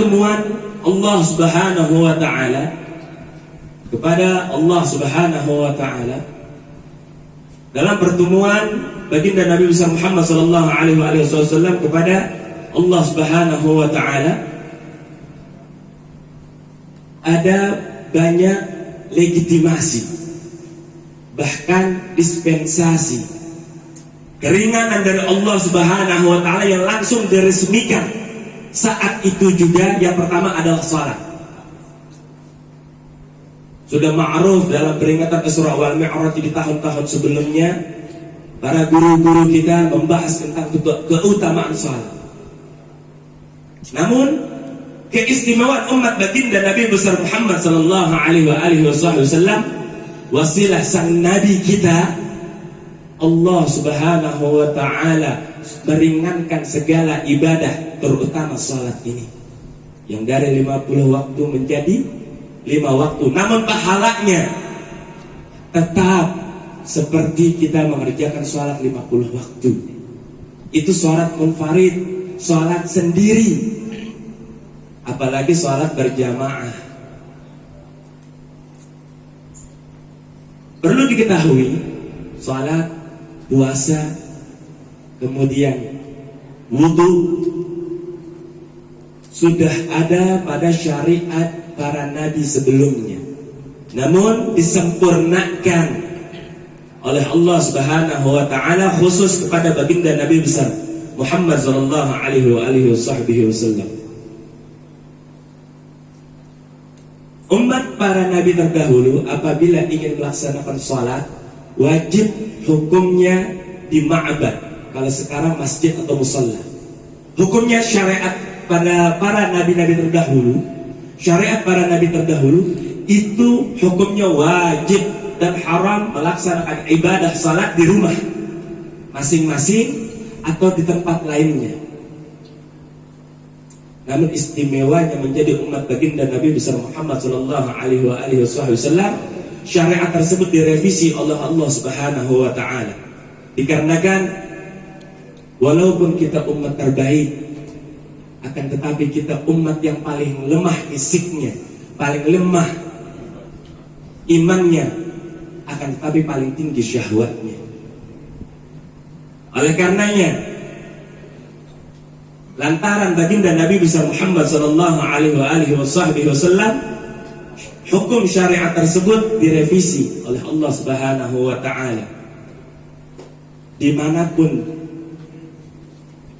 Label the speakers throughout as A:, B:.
A: pertemuan Allah Subhanahu wa taala kepada Allah Subhanahu wa taala, dalam pertemuan baginda Nabi besar Muhammad sallallahu alaihi wasallam kepada Allah Subhanahu wa taala, ada banyak legitimasi, bahkan dispensasi, keringanan dari Allah Subhanahu wa taala yang langsung diresmikan saat itu juga. Yang pertama adalah salat. Sudah ma'ruf dalam peringatan Isra wal Mi'raj di tahun-tahun sebelumnya, para guru-guru kita membahas tentang keutamaan salat. Namun keistimewaan umat baginda Nabi besar Muhammad sallallahu alaihi wasallam, wasilah sang nabi kita, Allah Subhanahu wa taala meringankan segala ibadah, terutama salat ini yang dari 50 waktu menjadi 5 waktu. Namun pahalanya tetap seperti kita mengerjakan salat 50 waktu. Itu salat munfarid, salat sendiri, apalagi salat berjamaah. Perlu diketahui, salat, puasa, kemudian wudu sudah ada pada syariat para nabi sebelumnya, namun disempurnakan oleh Allah Subhanahu wa taala khusus kepada baginda Nabi besar Muhammad sallallahu alaihi wasallam. Umat para nabi terdahulu apabila ingin melaksanakan salat, wajib hukumnya di ma'bad. Kalau sekarang masjid atau musalla. Hukumnya syariat pada para nabi-nabi terdahulu, syariat para nabi terdahulu itu hukumnya wajib dan haram melaksanakan ibadah salat di rumah masing-masing atau di tempat lainnya. Namun istimewanya menjadi umat baginda Nabi besar Muhammad sallallahu alaihi wasallam, syariat tersebut direvisi oleh Allah Subhanahu wa taala. Dikarenakan walaupun kita umat terbaik, akan tetapi kita umat yang paling lemah fisiknya, paling lemah imannya, akan tetapi paling tinggi syahwatnya. Oleh karenanya, lantaran baginda Nabi besar Muhammad sallallahu alaihi wasallam, hukum syariat tersebut direvisi oleh Allah Subhanahu wa taala. Dimanapun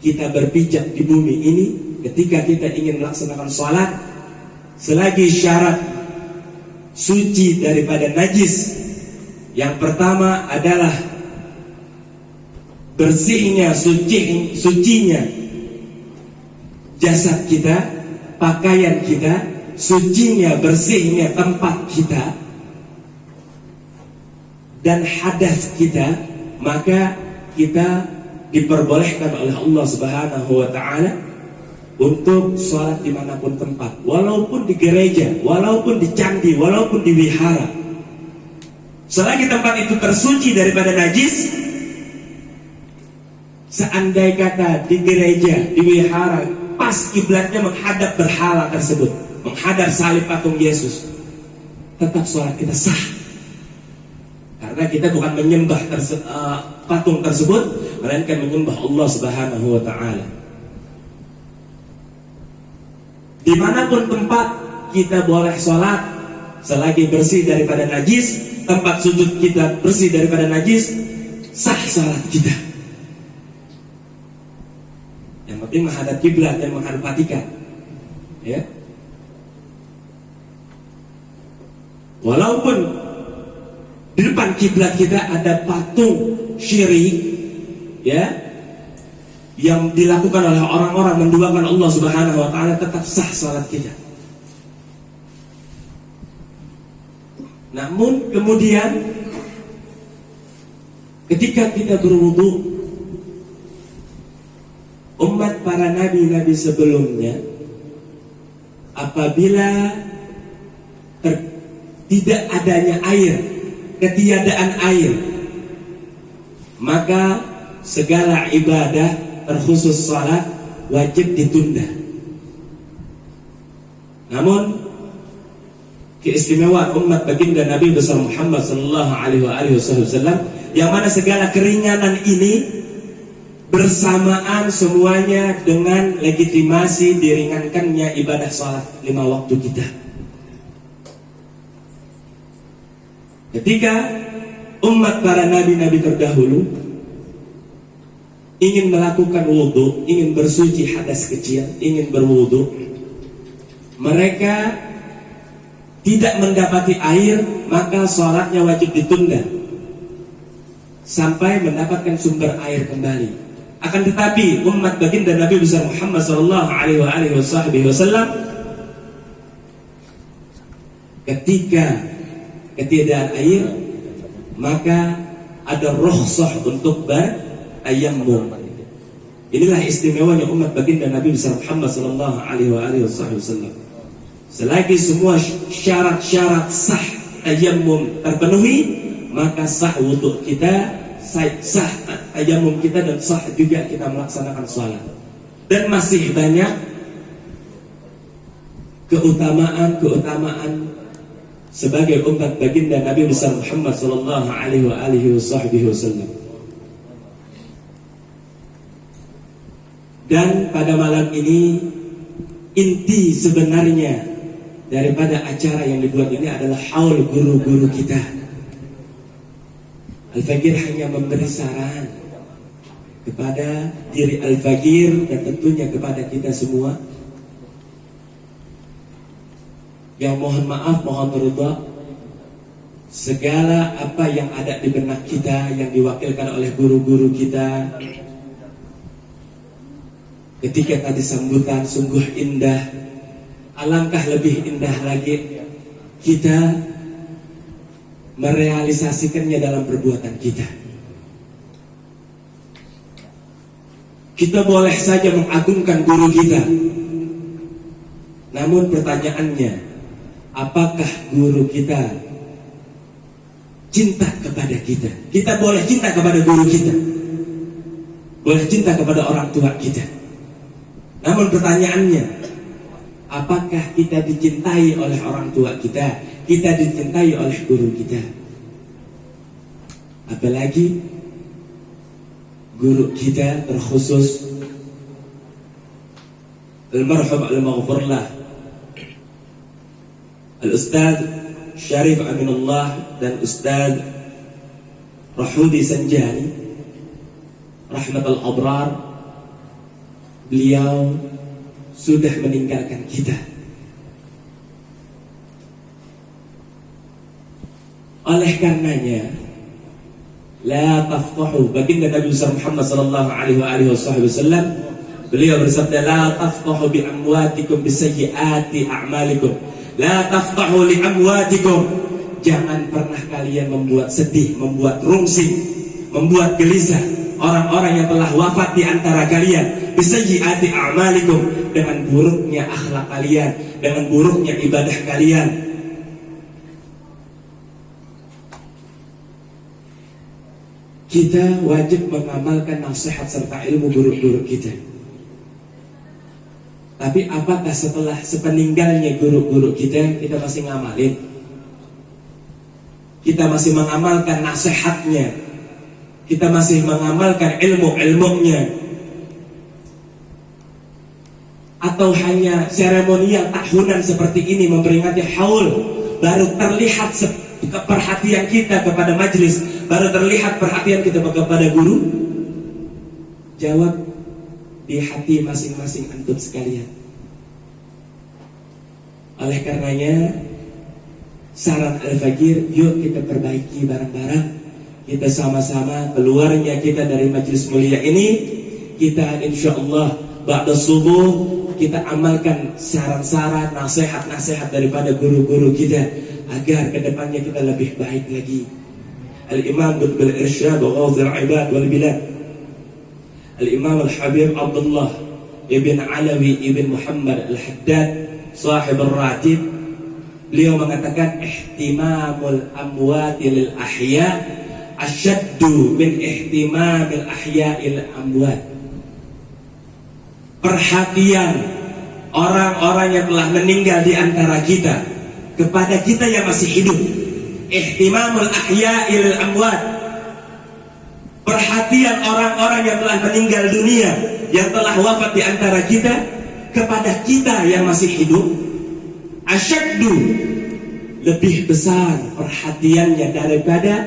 A: kita berpijak di bumi ini, ketika kita ingin melaksanakan salat, selagi syarat suci daripada najis, yang pertama adalah bersihnya, sucinya jasad kita, pakaian kita, sucinya, bersihnya tempat kita, dan hadas kita, maka kita diperbolehkan oleh Allah Subhanahu wa taala untuk sholat dimanapun tempat, walaupun di gereja, walaupun di candi, walaupun di wihara, selagi tempat itu tersuci daripada najis. Seandai kata di gereja, di wihara, pas kiblatnya menghadap berhala tersebut, menghadap salib patung Yesus, tetap sholat kita sah, karena kita bukan menyembah patung tersebut, melainkan menyembah Allah Subhanahu wa taala. Dimanapun tempat kita boleh sholat, selagi bersih daripada najis, tempat sujud kita bersih daripada najis, sah sholat kita. Yang penting menghadap kiblat dan menghadap Vatikan, ya. Walaupun di depan kiblat kita ada patung syirik, ya, yang dilakukan oleh orang-orang menduakan Allah Subhanahu wa taala, tetap sah salat kita. Namun kemudian ketika kita berwudu, umat para nabi-nabi sebelumnya apabila tidak adanya air, ketiadaan air, maka segala ibadah terkhusus salat wajib ditunda. Namun keistimewaan umat baginda Nabi besar Muhammad sallallahu alaihi wasallam yang mana segala keringanan ini bersamaan semuanya dengan legitimasi diringankannya ibadah salat 5 waktu kita. Ketika umat para nabi-nabi terdahulu ingin melakukan wudhu, ingin bersuci hadas kecil, ingin berwudhu, mereka tidak mendapati air, maka sholatnya wajib ditunda sampai mendapatkan sumber air kembali. Akan tetapi umat baginda Nabi besar Muhammad sallallahu alaihi wasallam ketika ketiadaan air, maka ada rukhsah untuk bertayammum. Inilah istimewanya umat baginda Nabi besar Muhammad sallallahu alaihi wasallam. Selagi semua syarat-syarat sah tayammum terpenuhi, maka sah wudhu kita, sah tayammum kita, dan sah juga kita melaksanakan sholat. Dan masih banyak keutamaan sebagai umat baginda Nabi besar Muhammad sallallahu alaihi wasallam. Dan pada malam ini inti sebenarnya daripada acara yang dibuat ini adalah haul guru-guru kita. Al-Faqir hanya memberi saran kepada diri Al-Faqir dan tentunya kepada kita semua, yang mohon maaf, mohon berubah segala apa yang ada di benak kita yang diwakilkan oleh guru-guru kita. Ketika tadi sambutan sungguh indah, alangkah lebih indah lagi kita merealisasikannya dalam perbuatan kita. Kita boleh saja mengagungkan guru kita, namun pertanyaannya, apakah guru kita cinta kepada kita? Kita boleh cinta kepada guru kita, boleh cinta kepada orang tua kita, namun pertanyaannya, apakah kita dicintai oleh orang tua kita? Kita dicintai oleh guru kita? Apalagi guru kita terkhusus Al-Marhum Al-Maghfurlah Al-Ustadz Syarif Aminullah dan Ustadz Rahudi Sanjani Rahmatul Abrar. Beliau sudah meninggalkan kita. Oleh karenanya, la taftahu, baginda Nabi Muhammad sallallahu alaihi wasallam beliau bersabda, la taftahu bi amwatikum bisayyiati a'malikum. La taftahu li amwatikum. Jangan pernah kalian membuat sedih, membuat rungsing, membuat gelisah orang-orang yang telah wafat di antara kalian, bisayyiati a'malikum, dengan buruknya akhlak kalian, dengan buruknya ibadah kalian. Kita wajib mengamalkan nasihat serta ilmu guru-guru kita. Tapi apakah setelah sepeninggalnya guru-guru kita masih ngamalin? Kita masih mengamalkan nasihatnya? Kita masih mengamalkan ilmu-ilmunya? Atau hanya seremonial tahunan seperti ini memperingati haul, baru terlihat perhatian kita kepada majelis, baru terlihat perhatian kita kepada guru? Jawab di hati masing-masing antum sekalian. Oleh karenanya, saran Al-Faqir, yuk kita perbaiki bareng-bareng. Kita sama-sama keluarnya kita dari majelis mulia ini, kita insyaallah ba'da subuh kita amalkan saran-saran, nasihat-nasihat daripada guru-guru kita, agar kedepannya kita lebih baik lagi. Al-Imam bil Irsyad wa Ghawthil Ibad wal Bilad, Al-Imam Al-Habib Abdullah Ibn Alawi Ibn Muhammad Al-Haddad Sahib Al-Ratib, beliau mengatakan, ihtimamul amwati lil ahya asyaddu min ihtimamil ahya il amwat. Perhatian orang-orang yang telah meninggal di antara kita kepada kita yang masih hidup. Ihtimamul ahya'il amwat, perhatian orang-orang yang telah meninggal dunia, yang telah wafat di antara kita kepada kita yang masih hidup. Asyaddu, lebih besar perhatiannya daripada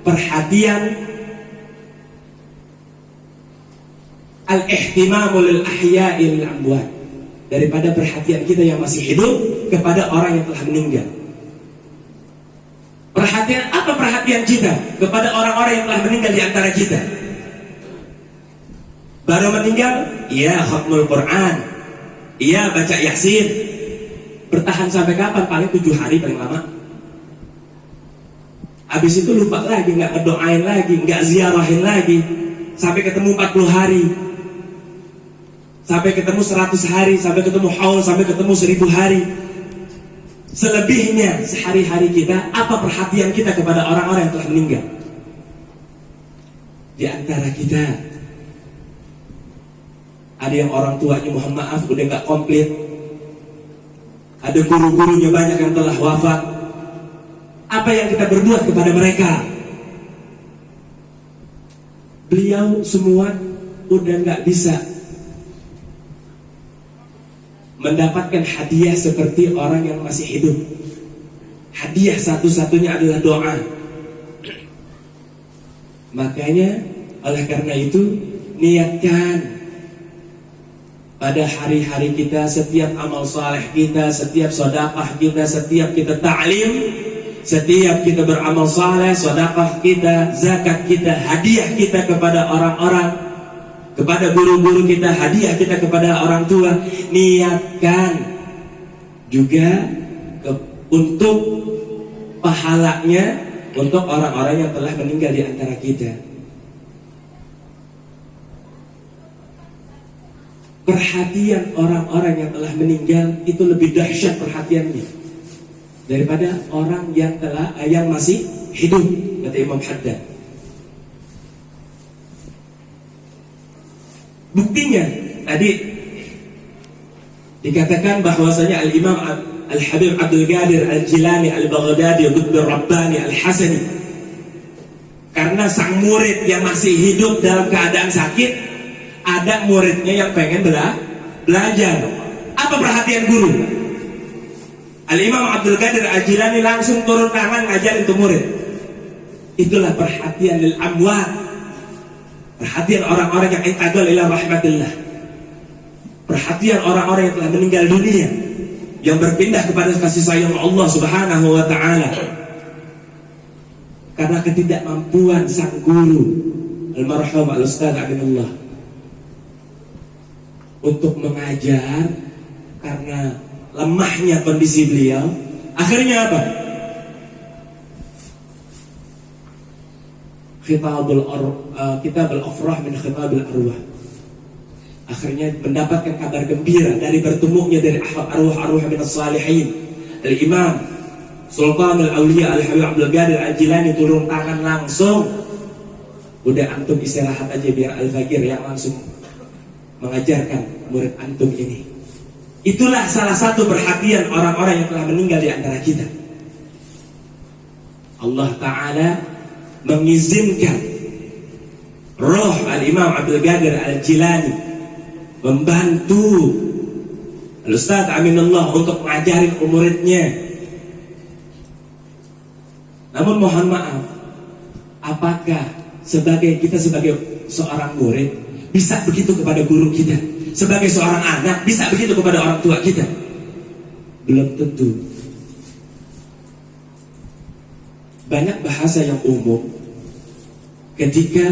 A: perhatian al-ihtimamu lil ahya'il amwat, daripada perhatian kita yang masih hidup kepada orang yang telah meninggal. Perhatian apa perhatian kita kepada orang-orang yang telah meninggal di antara kita? Baru meninggal, iya khatmul Quran, iya baca Yasin. Bertahan sampai kapan? Paling 7 hari paling lama. Habis itu lupa lagi, nggak ngedoain lagi, nggak ziarahin lagi, sampai ketemu 40 hari, sampai ketemu 100 hari, sampai ketemu haul, sampai ketemu 1000 hari. Selebihnya sehari-hari kita, apa perhatian kita kepada orang-orang yang telah meninggal? Di antara kita ada yang orang tuanya mohon maaf udah nggak komplit, ada guru-gurunya banyak yang telah wafat. Apa yang kita berbuat kepada mereka? Beliau semua udah nggak bisa mendapatkan hadiah seperti orang yang masih hidup. Hadiah satu-satunya adalah doa. Makanya oleh karena itu niatkan pada hari-hari kita, setiap amal saleh kita, setiap sedekah kita, setiap kita ta'lim, setiap kita beramal saleh, sedekah kita, zakat kita, hadiah kita kepada orang-orang, kepada guru-guru kita, hadiah kita kepada orang tua, niatkan juga untuk pahalanya untuk orang-orang yang telah meninggal di antara kita. Perhatian orang-orang yang telah meninggal itu lebih dahsyat perhatiannya daripada orang yang masih hidup, kata Imam Haddad. Buktinya tadi dikatakan bahwasanya Al-Imam Al-Habib Abdul Qadir Al-Jilani Al-Baghdadi Qutbur Rabbani Al-Hasani, karena sang murid yang masih hidup dalam keadaan sakit, ada muridnya yang pengen belajar. Apa perhatian guru? Al-Imam Abdul Qadir Al-Jilani langsung turun tangan ngajarin tuh murid. Itulah perhatian lil amwat, perhatian orang-orang yang intaqal ila rahmatillah, perhatian orang-orang yang telah meninggal dunia, yang berpindah kepada kasih sayang Allah Subhanahu wa ta'ala. Karena ketidakmampuan sang guru almarhum Al-Ustaz Aminullah untuk mengajar, karena lemahnya kondisi beliau, akhirnya apa? Kitabul Afrah min Khitabul Arwah. Akhirnya mendapatkan kabar gembira dari bertemunya dari arwah-arwah min as-salihin. Al-Imam Sultan Al-Awliya Al-Habib Abdul Qadir Al-Jilani turun tangan langsung. Udah antum istirahat aja biar Al-Fakir yang langsung mengajarkan murid antum ini. Itulah salah satu perhatian orang-orang yang telah meninggal di antara kita. Allah Ta'ala mengizinkan roh Al-Imam Abdul Qadir Al-Jilani membantu Al-Ustaz Aminullah untuk mengajarin muridnya. Namun mohon maaf, apakah kita sebagai seorang murid bisa begitu kepada guru kita? Sebagai seorang anak bisa begitu kepada orang tua kita? Belum tentu. Banyak bahasa yang umum ketika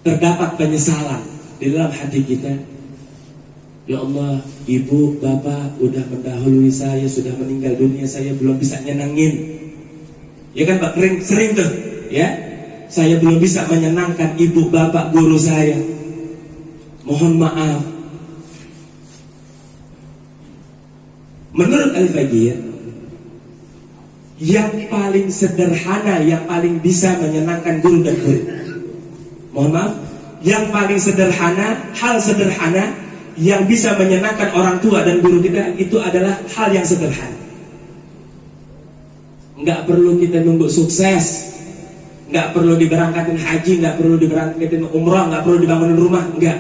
A: terdapat penyesalan di dalam hati kita. Ya Allah, ibu, bapak udah mendahului saya, sudah meninggal dunia, saya belum bisa nyenengin. Ya kan Pak, sering tuh, ya. Saya belum bisa menyenangkan ibu, bapak, guru saya. Mohon maaf. Menurut Al-Fakir, yang paling sederhana, yang paling bisa menyenangkan guru dan murid, mohon maaf, yang paling sederhana, hal sederhana yang bisa menyenangkan orang tua dan guru kita, itu adalah hal yang sederhana. Nggak perlu kita nunggu sukses, nggak perlu diberangkatin haji, nggak perlu diberangkatin umrah, nggak perlu dibangunin rumah, enggak.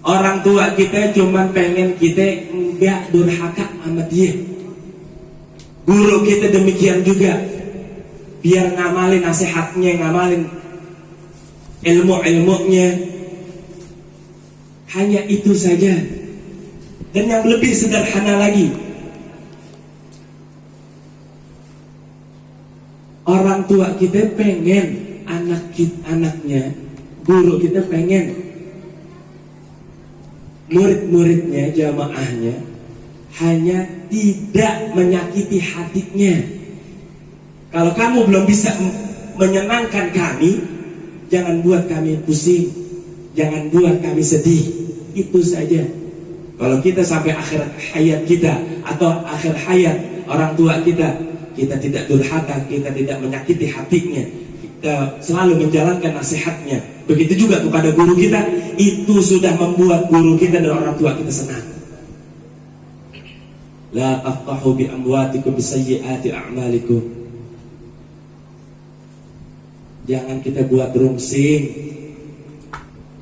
A: Orang tua kita cuma pengen kita nggak durhaka sama dia. Guru kita demikian juga, biar ngamalin nasihatnya, ngamalin ilmu-ilmunya. Hanya itu saja. Dan yang lebih sederhana lagi, orang tua kita pengen anaknya, guru kita pengen murid-muridnya, jamaahnya hanya tidak menyakiti hatinya. Kalau kamu belum bisa menyenangkan kami, jangan buat kami pusing, jangan buat kami sedih. Itu saja. Kalau kita sampai akhir hayat kita atau akhir hayat orang tua kita tidak durhaka, kita tidak menyakiti hatinya, kita selalu menjalankan nasihatnya. Begitu juga kepada guru kita, itu sudah membuat guru kita dan orang tua kita senang. La taftahu bi amwatikum bisayyiati a'malikum. Jangan kita buat rungsing,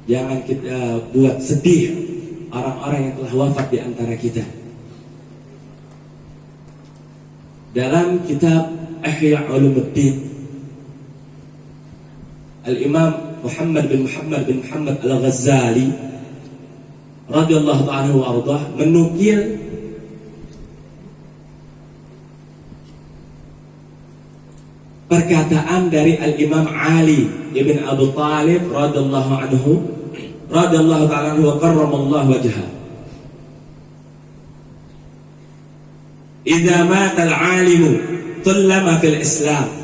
A: jangan kita buat sedih orang-orang yang telah wafat di antara kita. Dalam kitab Ihya Ulumuddin, Al-Imam Muhammad bin Muhammad Al-Ghazali radhiyallahu ta'ala wa ardhah menukil perkataan dari Al-Imam Ali ibn Abu Talib radhiyallahu anhu, radhiyallahu ta'ala anhu wa karramallahu wajhah. Idza mata al-alimu tullama fil Islam.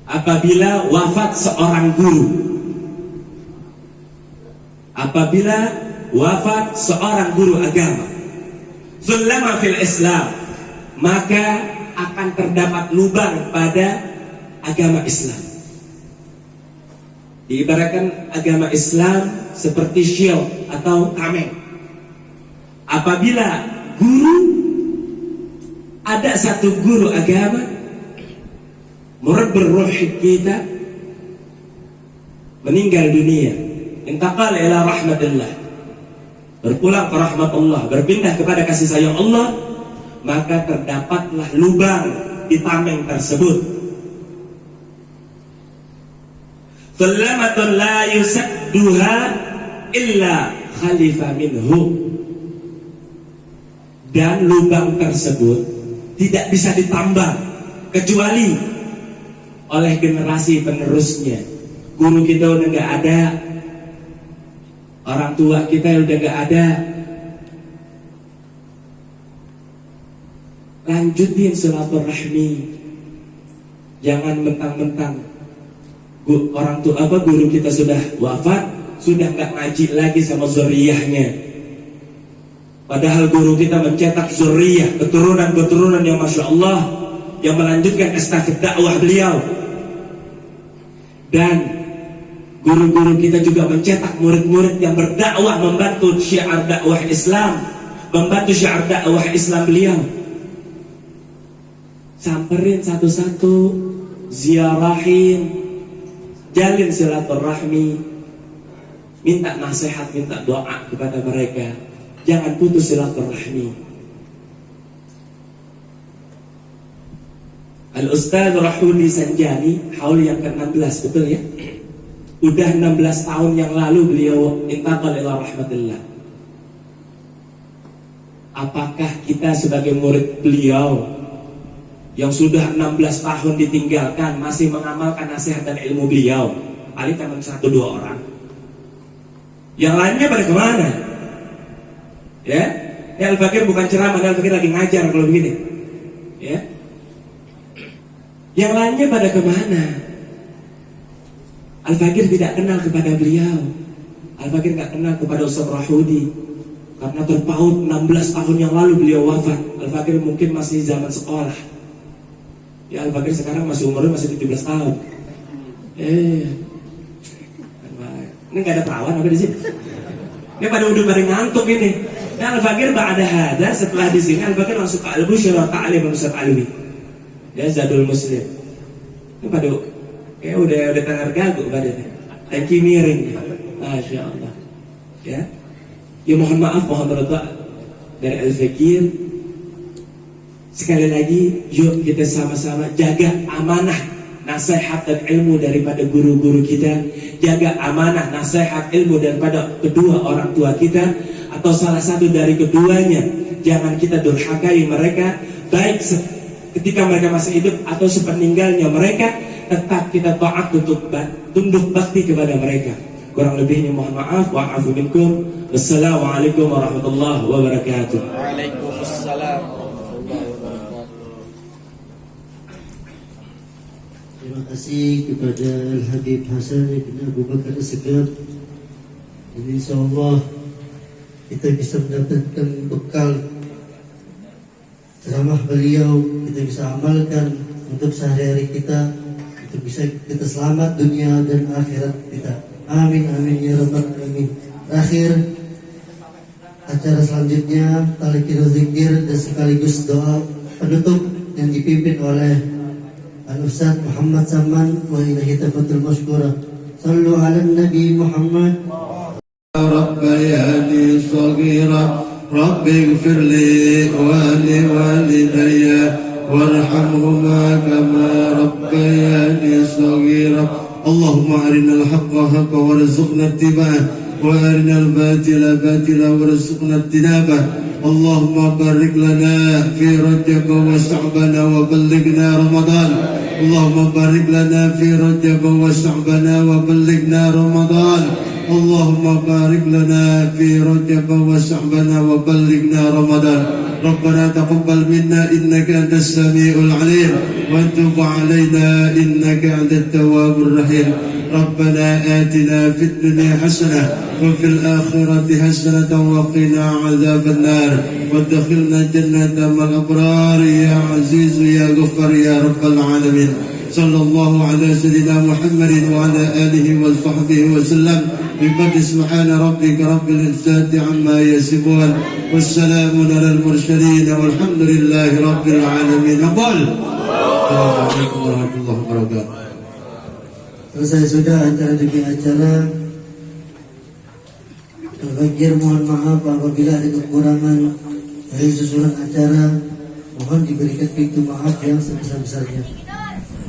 A: Apabila wafat seorang guru, apabila wafat seorang guru agama, tullama fil Islam, maka akan terdapat lubang pada agama Islam. Diibaratkan agama Islam seperti shield atau tameng. Apabila ada satu guru agama, murid berruh kita meninggal dunia, intaqal ila rahmatillah, berpulang ke rahmat Allah, berpindah kepada kasih sayang Allah, maka terdapatlah lubang di tameng tersebut. Thalamatun la yusadduha illa khalifa minhu. Dan lubang tersebut tidak bisa ditambah kecuali oleh generasi penerusnya. Guru kita udah gak ada, orang tua kita udah gak ada, lanjutin silaturahmi. Jangan mentang-mentang orang tua guru kita sudah wafat, sudah nggak ngaji lagi sama zuriyahnya. Padahal guru kita mencetak zuriyah, keturunan-keturunan yang masya Allah, yang melanjutkan estafet dakwah beliau. Dan guru-guru kita juga mencetak murid-murid yang berdakwah, membantu syiar dakwah Islam, membantu syiar dakwah Islam beliau. Samperin satu-satu, ziarahin, jalin silaturahmi, minta nasihat, minta doa kepada mereka. Jangan putus silaturahmi. Al-Ustaz Rahuli Sanjani, haul yang ke-16, betul ya? Udah 16 tahun yang lalu beliau intaqal ila rahmatillah. Apakah kita sebagai murid beliau yang sudah 16 tahun ditinggalkan masih mengamalkan nasihat dan ilmu beliau? Paling cuma 1-2 orang. Yang lainnya pada kemana? Ya, ini Al-Fakir bukan ceramah, Al-Fakir lagi ngajar kalau begini. Ya, yang lainnya pada kemana? Al-Fakir tidak kenal kepada beliau. Al-Fakir tidak kenal kepada Ustaz Rahudi, karena terpaut 16 tahun yang lalu beliau wafat. Al-Fakir mungkin masih zaman sekolah. Ya, Al-Fakir sekarang masih umurnya masih 17 tahun. Ini nggak ada perawan apa di sini? Ini pada udah pada ngantuk ini. Nah, Al-Fakir ba'da hada, setelah di sini Al-Fakir langsung ke Al-Busyra ta'alim Ustaz Alwi. Ya, Zadul Muslim. Ini pada kayak udah tangan gagu badannya. Tangki miring. Masya Allah. Ya. Ya mohon maaf, mohon redha dari Al-Fakir. Sekali lagi, yuk kita sama-sama jaga amanah nasihat dan ilmu daripada guru-guru kita. Jaga amanah nasihat ilmu daripada kedua orang tua kita, atau salah satu dari keduanya. Jangan kita durhakai mereka, baik ketika mereka masih hidup atau sepeninggalnya mereka. Tetap kita taat untuk tunduk bakti kepada mereka. Kurang lebihnya mohon maaf. Wa'afu minkum. Wassalamualaikum warahmatullahi wabarakatuh.
B: Waalaikumsalam.
C: Terima kasih kepada Al-Habib Hasan bin Abu Bakar As-Segaf. Ini insyaAllah kita bisa mendapatkan bekal ceramah beliau, kita bisa amalkan untuk sehari-hari kita, untuk bisa kita selamat dunia dan akhirat kita. Amin amin ya rabbal alamin. Terakhir, acara selanjutnya talqinul zikir dan sekaligus doa penutup yang dipimpin oleh Al-Ustaz Muhammad Saman wa ilahi tafadhal mashkura. Sallu ala Nabi Muhammad.
D: ربياني صغيرا ربي اغفر لي ولوالدي وارحمهما كما ربياني صغيرا. اللهم أرنا الحق حقا وارزقنا اتباعه وأرنا الباطل باطلا وارزقنا اجتنابه. اللهم بارك لنا في رجب وشعبان وبلغنا رمضان. اللهم بارك لنا في رجب وشعبان وبلغنا رمضان. اللهم بارك لنا في رجب وشعبان وبلغنا رمضان. ربنا تقبل منا إنك أنت السميع العليم وتب علينا إنك أنت التواب الرحيم. ربنا آتنا في الدنيا حسنة وفي الآخرة حسنة وقنا عذاب النار وادخلنا جنة مع الأبرار يا عزيز يا غفار يا رب العالمين. صلى الله على سيدنا محمد وعلى آله وصحبه وسلم. بقدر سبحان ربك رب العزة عما يصفون والسلام على المرسلين والحمد لله رب العالمين. السلام عليكم ورحمة الله وبركاته.
C: Selesai sudah acara demi acara. Al-Fakir mohon maaf apabila ada kekurangan dari susunan acara. Mohon diberikan pintu maaf yang sebesar-besarnya.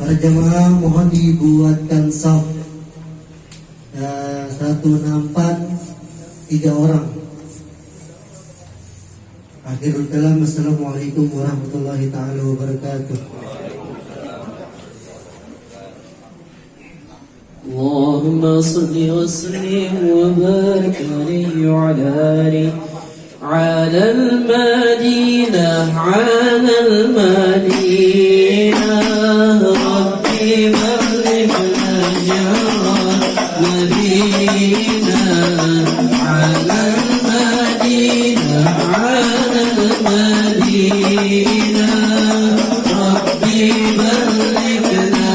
C: Para jamaah mohon dibuatkan saf 164 3 orang. Akhirul kalam. Assalamualaikum warahmatullahi taala wabarakatuh.
B: اللهم صل وسلم وبارك عليه وعلى آله على المدينة على المدينة. ربي بارك لنا مدينة على المدينة على المدينة. ربي بارك لنا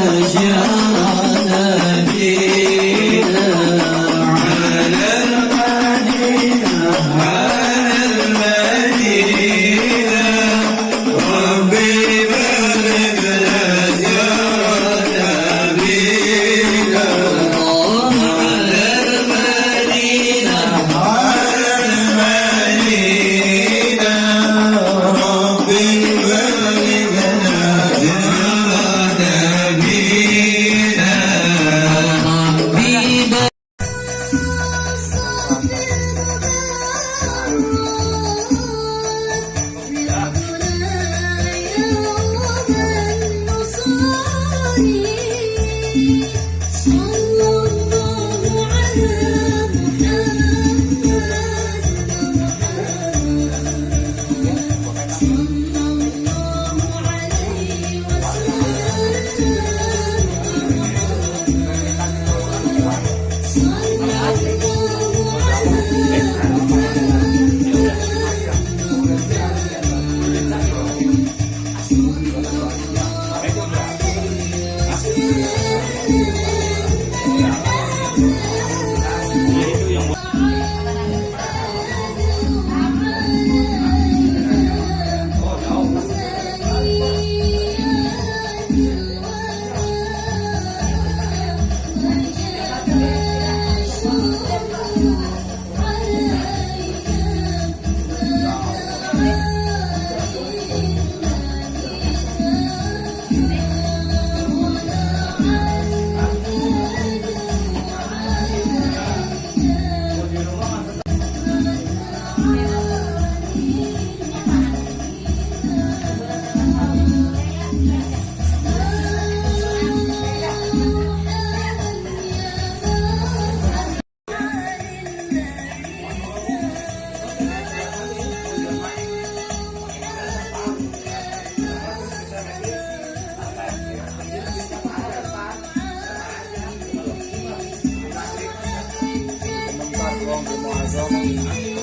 E: صلوات الله عليك